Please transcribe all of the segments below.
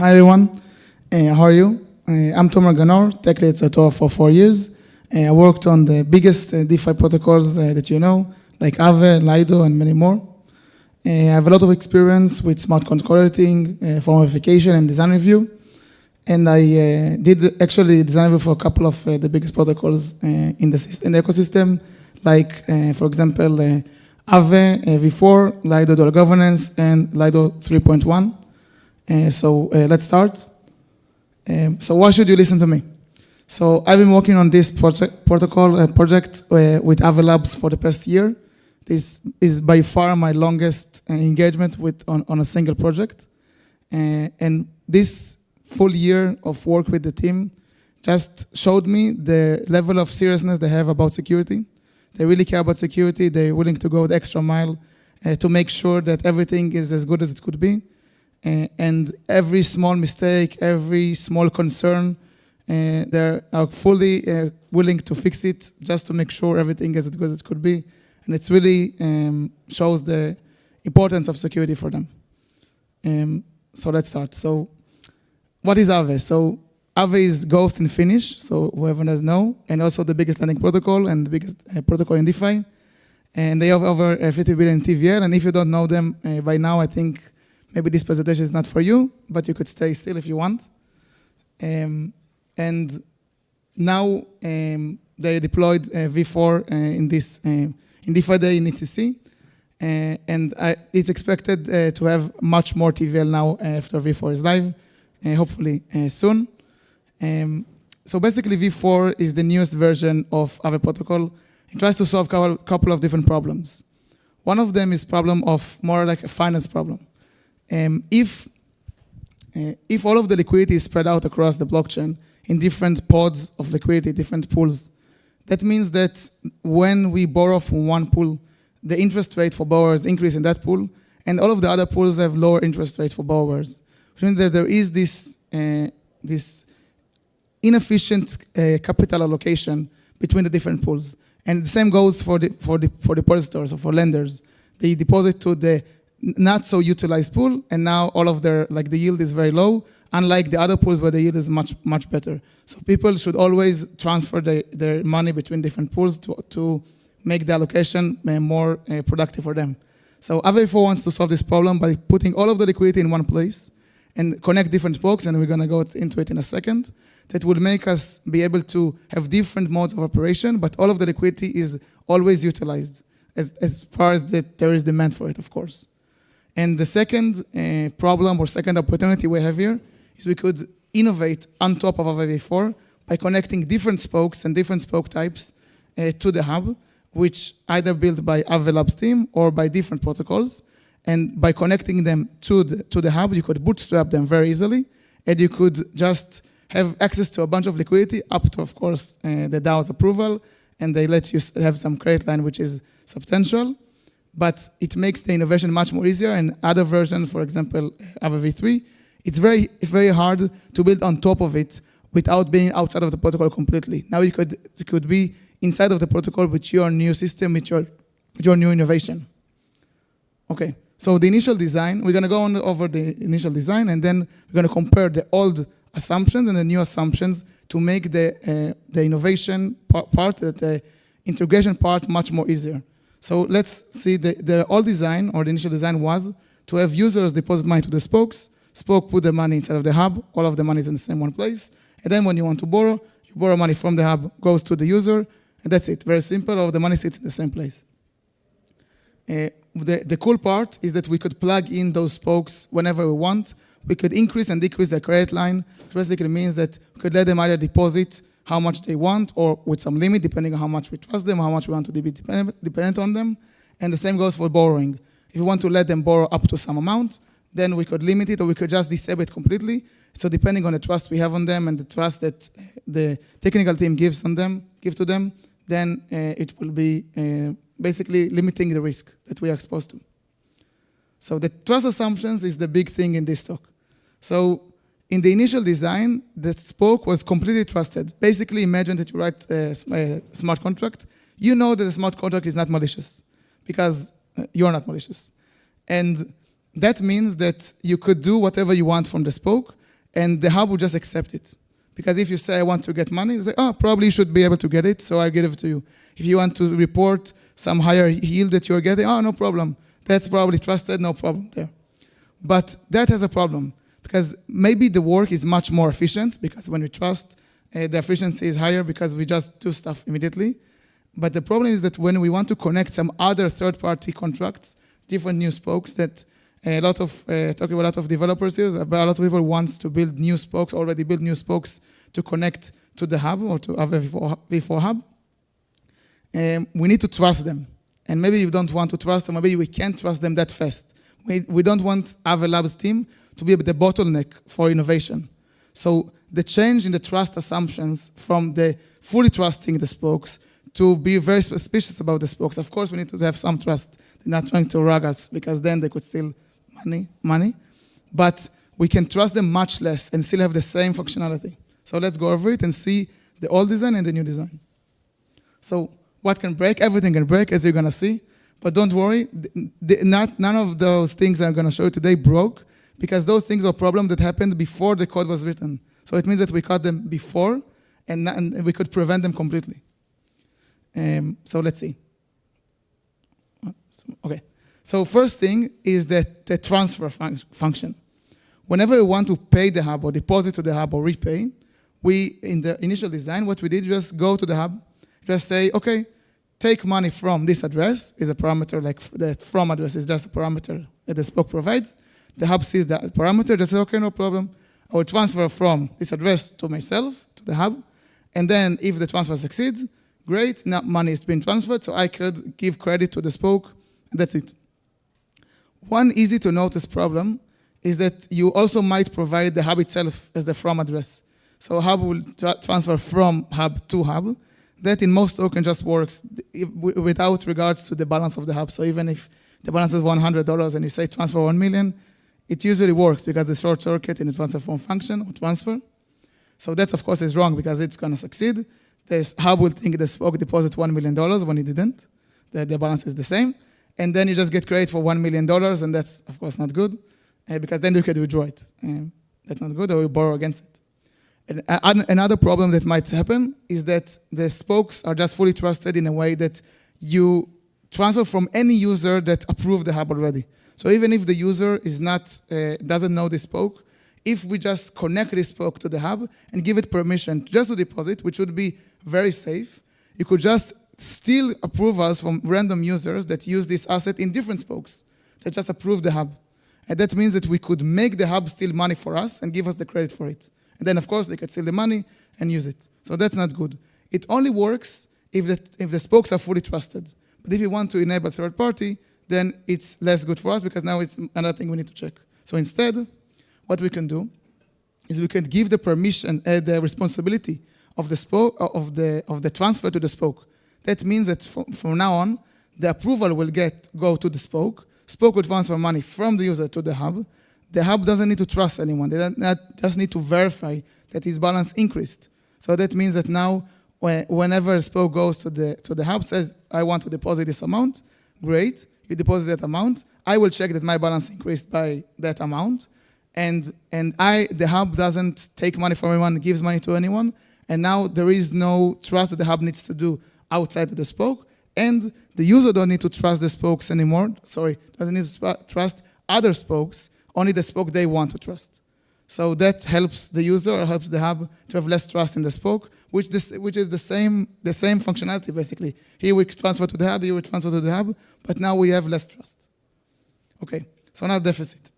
Hi everyone, how are you? I'm Tomer Ganor, tech lead at Certora for 4 years. I worked on the biggest DeFi protocols that you know, like Aave, Lido, and many more. I have a lot of experience with smart contract auditing, form verification, and design review. And I did actually design review for a couple of the biggest protocols in the ecosystem, like, for example, Aave V4, Lido Dollar Governance, and Lido 3.1. So let's start. So why should you listen to me? So I've been working on this project with Aave Labs for the past year. This is by far my longest engagement on a single project. And this full year of work with the team just showed me the level of seriousness they have about security. They really care about security. They're willing to go the extra mile to make sure that everything is as good as it could be. And every small mistake, every small concern, they are fully willing to fix it just to make sure everything is as good as it could be. And it really shows the importance of security for them. So let's start. So what is Aave? So Aave is Ghost in Finnish, so whoever does know, and also the biggest lending protocol and the biggest protocol in DeFi. And they have over 50 billion TVL, and if you don't know them by now, I think maybe this presentation is not for you, but you could stay still if you want. And now they deployed V4 in DeFi Day in ETC. And it's expected to have much more TVL now after V4 is live, hopefully soon. So basically V4 is the newest version of Aave protocol. It tries to solve a couple of different problems. One of them is problem of more like a finance problem. If all of the liquidity is spread out across the blockchain in different pods of liquidity, different pools, that means that when we borrow from one pool, the interest rate for borrowers increase in that pool, and all of the other pools have lower interest rate for borrowers. Which means that there is this inefficient capital allocation between the different pools. And the same goes for depositors or for lenders. They deposit to the not so utilized pool, and now all of their, like the yield is very low, unlike the other pools where the yield is much, much better. So people should always transfer their money between different pools to make the allocation more productive for them. So Aave V4 wants to solve this problem by putting all of the liquidity in one place and connect different spokes, and we're gonna go into it in a second. That will make us be able to have different modes of operation, but all of the liquidity is always utilized as far as there is demand for it, of course. And the second problem or second opportunity we have here is we could innovate on top of Aave V4 by connecting different spokes and different spoke types to the hub, which either built by Aave Labs team or by different protocols. And by connecting them to the hub, you could bootstrap them very easily, and you could just have access to a bunch of liquidity up to, of course, the DAO's approval, and they let you have some credit line, which is substantial. But it makes the innovation much more easier, and other versions, for example, Aave V3, it's very hard to build on top of it without being outside of the protocol completely. Now it could be inside of the protocol with your new system, with your new innovation. Okay, so the initial design, we're gonna go over the initial design, and then we're gonna compare the old assumptions and the new assumptions to make the innovation part, the integration part much more easier. So let's see, the old design, or the initial design was to have users deposit money to the spokes, spoke put the money inside of the hub, all of the money is in the same one place, and then when you want to borrow, you borrow money from the hub, goes to the user, and that's it, very simple, all of the money sits in the same place. The cool part is that we could plug in those spokes whenever we want. We could increase and decrease the credit line, which basically means that we could let them either deposit how much they want, or with some limit, depending on how much we trust them, how much we want to be dependent on them. And the same goes for borrowing. If we want to let them borrow up to some amount, then we could limit it, or we could just disable it completely. So depending on the trust we have on them and the trust that the technical team give to them, then it will be basically limiting the risk that we are exposed to. So the trust assumptions is the big thing in this talk. So in the initial design, the spoke was completely trusted. Basically, imagine that you write a smart contract. You know that the smart contract is not malicious because you're not malicious. And that means that you could do whatever you want from the spoke, and the hub will just accept it. Because if you say, I want to get money, you say, oh, probably you should be able to get it, so I give it to you. If you want to report some higher yield that you're getting, oh, no problem. That's probably trusted, no problem there. But that has a problem, because maybe the work is much more efficient, because when we trust, the efficiency is higher because we just do stuff immediately. But the problem is that when we want to connect some other third-party contracts, different new spokes that talking about a lot of developers here, but a lot of people wants to build new spokes, already build new spokes to connect to the hub or to Aave V4 hub. We need to trust them. And maybe you don't want to trust them, maybe we can't trust them that fast. We don't want Aave Labs team to be the bottleneck for innovation. So the change in the trust assumptions from the fully trusting the spokes to be very suspicious about the spokes. Of course, we need to have some trust. They're not trying to rug us, because then they could steal money. But we can trust them much less and still have the same functionality. So let's go over it and see the old design and the new design. So what can break? Everything can break, as you're going to see. But don't worry, none of those things I'm going to show you today broke, because those things are problems that happened before the code was written. So it means that we caught them before, and we could prevent them completely. So let's see. Okay. So first thing is that the transfer function. Whenever we want to pay the hub or deposit to the hub or repay, we, in the initial design, what we did, just go to the hub, just say, okay, take money from this address, is a parameter, like the from address is just a parameter that the spoke provides. The hub sees that parameter, just says, okay, no problem. I will transfer from this address to myself, to the hub, and then if the transfer succeeds, great, now money is being transferred, so I could give credit to the spoke, and that's it. One easy to notice problem is that you also might provide the hub itself as the from address. So hub will transfer from hub to hub. That in most tokens just works without regards to the balance of the hub. So even if the balance is $100 and you say transfer 1 million, it usually works because the short circuit in the transfer from function or transfer. So that of course is wrong because it's going to succeed. The hub will think the spoke deposit $1 million when it didn't. The balance is the same. And then you just get credit for $1 million, and that's, of course, not good, because then you can withdraw it. That's not good, or you borrow against it. And another problem that might happen is that the spokes are just fully trusted in a way that you transfer from any user that approved the hub already. So even if the user is not, doesn't know the spoke, if we just connect this spoke to the hub and give it permission just to deposit, which would be very safe, you could just steal approvals from random users that use this asset in different spokes that just approve the hub. And that means that we could make the hub steal money for us and give us the credit for it. And then, of course, they could steal the money and use it. So that's not good. It only works if the spokes are fully trusted. But if you want to enable third party, then it's less good for us because now it's another thing we need to check. So instead, what we can do is we can give the permission, the responsibility of the spoke of the transfer to the spoke. That means that from now on, the approval will go to the spoke. Spoke will transfer money from the user to the hub. The hub doesn't need to trust anyone. They just need to verify that his balance increased. So that means that now, whenever a spoke goes to the hub, says, I want to deposit this amount, great, you deposit that amount. I will check that my balance increased by that amount. And the hub doesn't take money from anyone, gives money to anyone. And now there is no trust that the hub needs to do outside of the spoke, and the user don't need to trust the spokes anymore. Doesn't need to trust other spokes, only the spoke they want to trust. So that helps the user, or helps the hub to have less trust in the spoke, which is the same functionality basically. Here we transfer to the hub, here we transfer to the hub, but now we have less trust. Okay, so now deficit.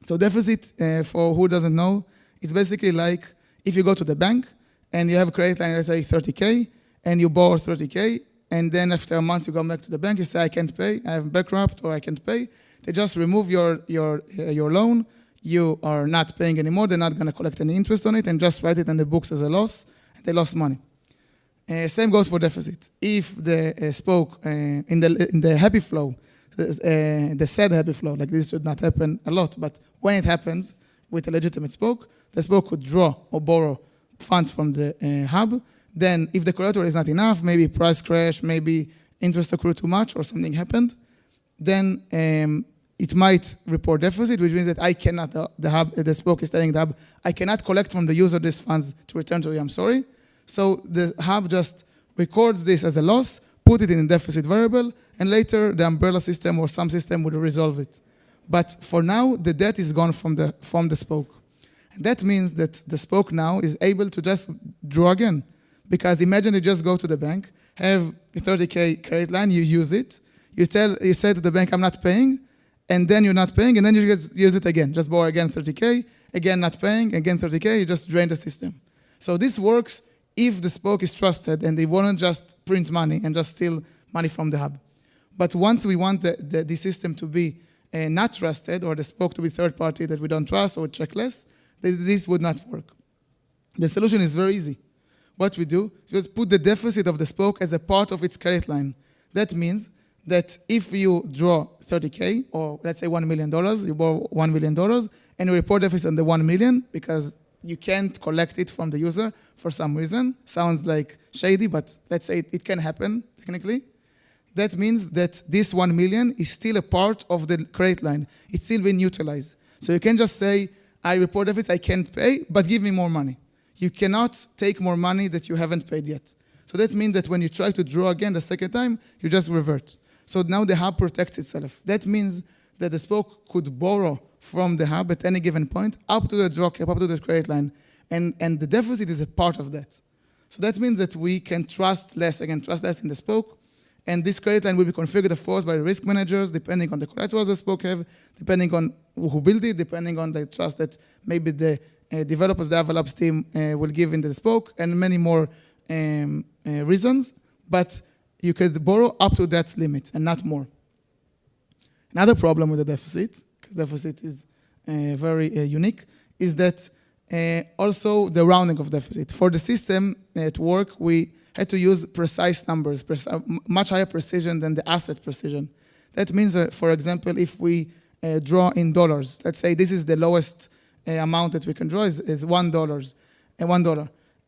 So deficit, for who doesn't know, is basically like if you go to the bank and you have a credit line, let's say 30K, and you borrow 30K, and then after a month you go back to the bank, you say, I can't pay, I have bankrupt, or I can't pay. They just remove your loan, you are not paying anymore, they're not going to collect any interest on it, and just write it in the books as a loss, and they lost money. Same goes for deficit. If the spoke, in the happy flow, the sad happy flow, like this should not happen a lot, but when it happens with a legitimate spoke, the spoke could draw or borrow funds from the hub. Then if the collateral is not enough, maybe price crash, maybe interest accrued too much or something happened, then it might report deficit, which means that I cannot, the spoke is telling the hub, I cannot collect from the user these funds to return to you, I'm sorry. So the hub just records this as a loss, put it in a deficit variable, and later the umbrella system or some system will resolve it. But for now, the debt is gone from the spoke. And that means that the spoke now is able to just draw again. Because imagine you just go to the bank, have a 30K credit line, you use it, you say to the bank, I'm not paying, and then you're not paying, and then you use it again. Just borrow again 30K, again not paying, again 30K, you just drain the system. So this works if the spoke is trusted and they won't just print money and just steal money from the hub. But once we want the system to be not trusted, or the spoke to be third party that we don't trust or check less, this would not work. The solution is very easy. What we do is just put the deficit of the spoke as a part of its credit line. That means that if you draw 30K, or let's say $1 million, you borrow $1 million, and you report deficit on the 1 million because you can't collect it from the user for some reason. Sounds like shady, but let's say it can happen technically. That means that this 1 million is still a part of the credit line. It's still being utilized. So you can just say, I report deficit, I can't pay, but give me more money. You cannot take more money that you haven't paid yet. So that means that when you try to draw again the second time, you just revert. So now the hub protects itself. That means that the spoke could borrow from the hub at any given point up to the draw cap, up to the credit line. And the deficit is a part of that. So that means that we can trust less in the spoke. And this credit line will be configured, of course, by risk managers, depending on the collaterals the spoke have, depending on who built it, depending on the trust that maybe the developers, the develops team will give in the spoke, and many more reasons. But you could borrow up to that limit and not more. Another problem with the deficit, because deficit is very unique, is that also the rounding of deficit. For the system to work, we had to use precise numbers, much higher precision than the asset precision. That means that, for example, if we draw in dollars, let's say this is the lowest amount that we can draw is $1.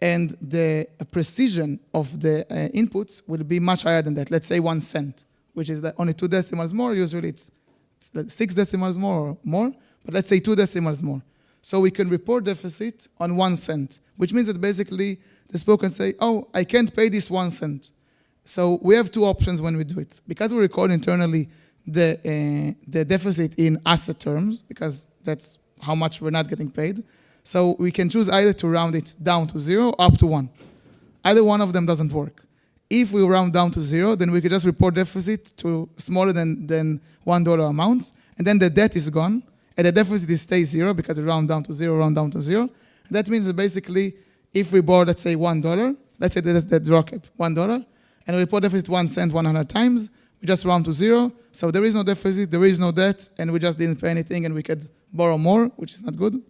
And the precision of the inputs will be much higher than that. Let's say 1 cent, which is only 2 decimals more. Usually it's 6 decimals more or more, but let's say 2 decimals more. So we can report deficit on 1 cent, which means that basically the spoke can say, oh, I can't pay this 1 cent. So we have two options when we do it. Because we record internally the deficit in asset terms, because that's how much we're not getting paid. So we can choose either to round it down to 0 or up to 1. Either one of them doesn't work. If we round down to 0, then we could just report deficit to smaller than $1 amounts, and then the debt is gone, and the deficit stays 0 because we round down to 0, round down to 0. And that means that basically, if we borrow, let's say $1, let's say that's the draw cap, $1, and we report deficit 1 cent 100 times, we just round to 0. So there is no deficit, there is no debt, and we just didn't pay anything, and we could borrow more, which is not good.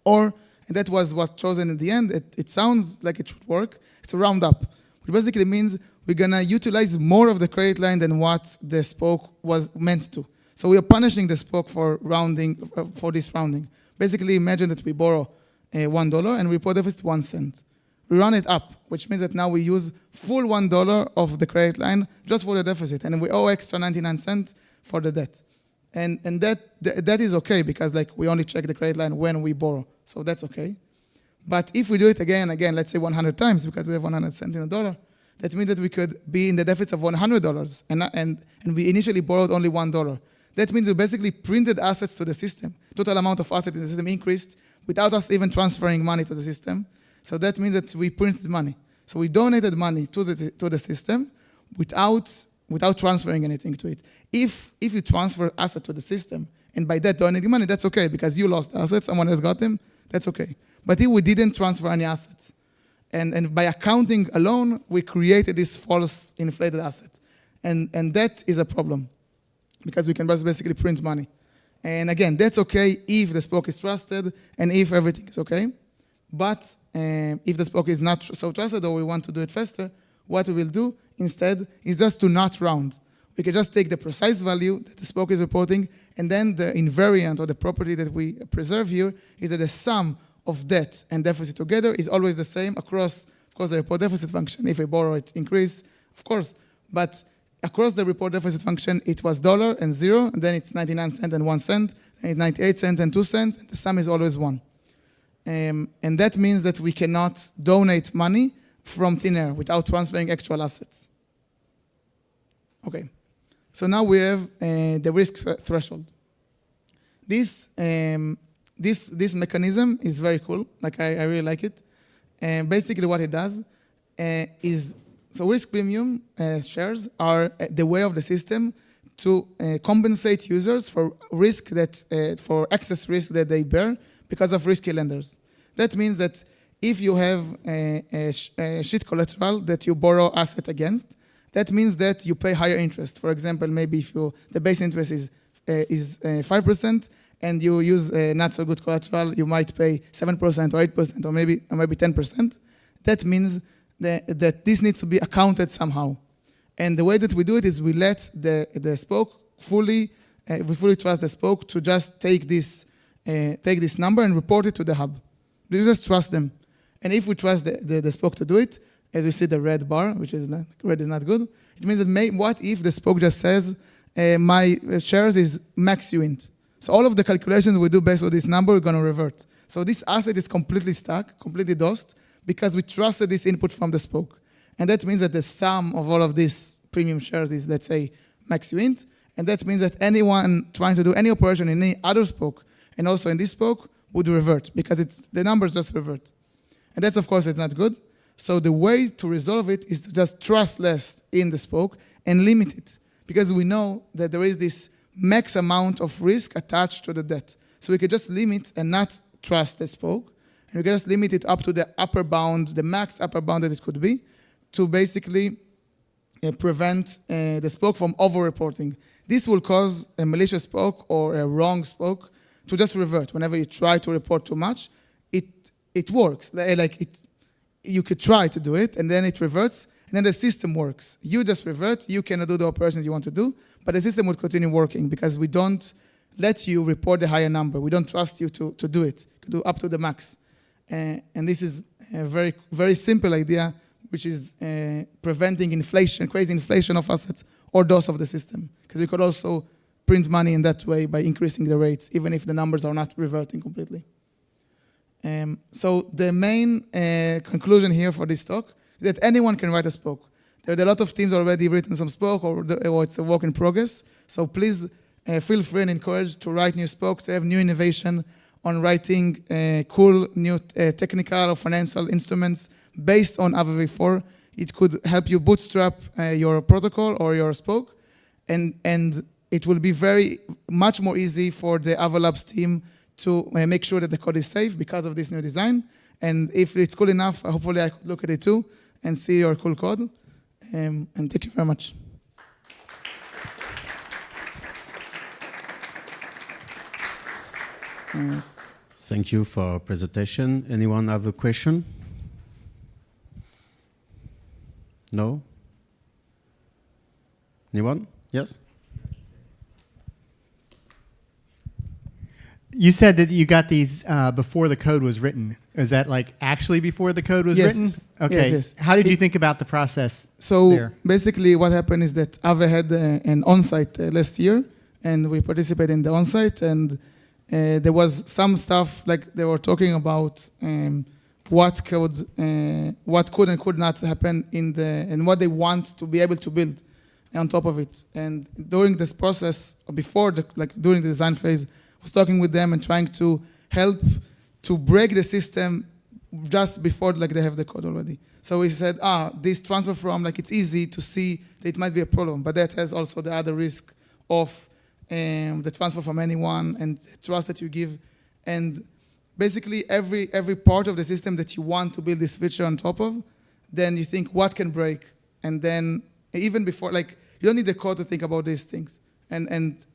Or, and that was what chosen in the end, it sounds like it should work, it's a round up. Which basically means we're gonna utilize more of the credit line than what the spoke was meant to. So we are punishing the spoke for rounding, for this rounding. Basically imagine that we borrow $1 and we report deficit 1 cent. We run it up, which means that now we use full $1 of the credit line just for the deficit, and we owe extra 99 cents for the debt. And that is okay, because like we only check the credit line when we borrow, so that's okay. But if we do it again and again, let's say 100 times, because we have 100 cents in a dollar, that means that we could be in the deficit of $100, and we initially borrowed only $1. That means we basically printed assets to the system. Total amount of assets in the system increased without us even transferring money to the system. So that means that we printed money. So we donated money to the system without transferring anything to it. If you transfer asset to the system, and by that donating money, that's okay, because you lost assets, someone else got them, that's okay. But if we didn't transfer any assets, and by accounting alone, we created this false inflated asset. And that is a problem, because we can basically print money. And again, that's okay if the spoke is trusted and if everything is okay. But if the spoke is not so trusted, or we want to do it faster, what we will do instead is just to not round. We can just take the precise value that the spoke is reporting, and then the invariant, or the property that we preserve here, is that the sum of debt and deficit together is always the same across, of course, the report deficit function. If I borrow, it increase, of course. But across the report deficit function, it was $1 and 0, and then it's 99 cents and 1 cent, and it's 98 cents and 2 cents, and the sum is always 1. And that means that we cannot donate money from thin air without transferring actual assets. Okay, so now we have the risk threshold. This mechanism is very cool. Like I really like it. And basically what it does is, so risk premium shares are the way of the system to compensate users for risk that, for excess risk that they bear because of risky lenders. That means that if you have a shit collateral that you borrow asset against, that means that you pay higher interest. For example, maybe if the base interest is 5%, and you use not so good collateral, you might pay 7% or 8% or maybe 10%. That means that this needs to be accounted somehow. And the way that we do it is we let the spoke we fully trust the spoke to just take this number and report it to the hub. We just trust them. And if we trust the spoke to do it, as you see the red bar, which is not, red is not good, it means that what if the spoke just says, my shares is max uint. So all of the calculations we do based on this number are going to revert. So this asset is completely stuck, completely dosed, because we trusted this input from the spoke. And that means that the sum of all of these premium shares is, let's say, max uint. And that means that anyone trying to do any operation in any other spoke, and also in this spoke, would revert, because the numbers just revert. And that's, of course, it's not good. So the way to resolve it is to just trust less in the spoke and limit it, because we know that there is this max amount of risk attached to the debt. So we could just limit and not trust the spoke, and we can just limit it up to the upper bound, the max upper bound that it could be, to basically prevent the spoke from over-reporting. This will cause a malicious spoke or a wrong spoke to just revert. Whenever you try to report too much, it works. You could try to do it, and then it reverts, and then the system works. You just revert, you cannot do the operations you want to do, but the system would continue working because we don't let you report the higher number. We don't trust you to do it, to do up to the max. And this is a very, very simple idea, which is preventing inflation, crazy inflation of assets or DOS of the system. Because you could also print money in that way by increasing the rates, even if the numbers are not reverting completely. So the main conclusion here for this talk is that anyone can write a spoke. There are a lot of teams already written some spoke, or it's a work in progress. So please feel free and encouraged to write new spokes, to have new innovation on writing cool new technical or financial instruments based on Aave V4. It could help you bootstrap your protocol or your spoke, and it will be much more easy for the Aave Labs team to make sure that the code is safe because of this new design. And if it's cool enough, hopefully I could look at it too and see your cool code. And thank you very much. Thank you for our presentation. Anyone have a question? No? Anyone? Yes? You said that you got these before the code was written. Is that like actually before the code was written? Okay. Yes, yes. How did you think about the process there? Basically what happened is that Aave had an on-site last year, and we participated in the on-site, and there was some stuff like they were talking about what could and could not happen and what they want to be able to build on top of it. And during this process, during the design phase, I was talking with them and trying to help to break the system just before they have the code already. So we said, this transfer from, it's easy to see that it might be a problem, but that has also the other risk of the transfer from anyone and trust that you give. And basically every part of the system that you want to build this feature on top of, then you think what can break. And then even before, you don't need the code to think about these things. And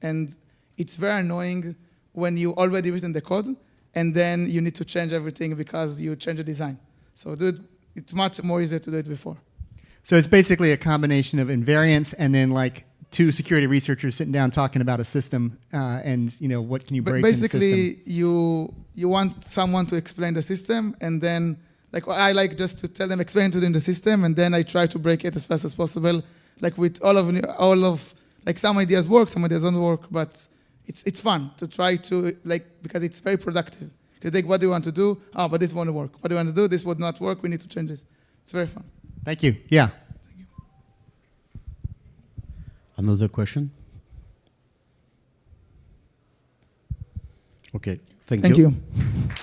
it's very annoying when you already written the code and then you need to change everything because you change the design. So it's much more easier to do it before. So it's basically a combination of invariance and then two security researchers sitting down talking about a system and what can you break basically, in the system. you want someone to explain the system, and then I like just to tell them, explain to them the system, and then I try to break it as fast as possible like with all of like some ideas work, some ideas don't work, but it's fun to try to because it's very productive. You think, what do you want to do? Oh, but this won't work. What do you want to do? This would not work. We need to change this. It's very fun. Thank you. Yeah. Another question? Okay, thank you. Thank you.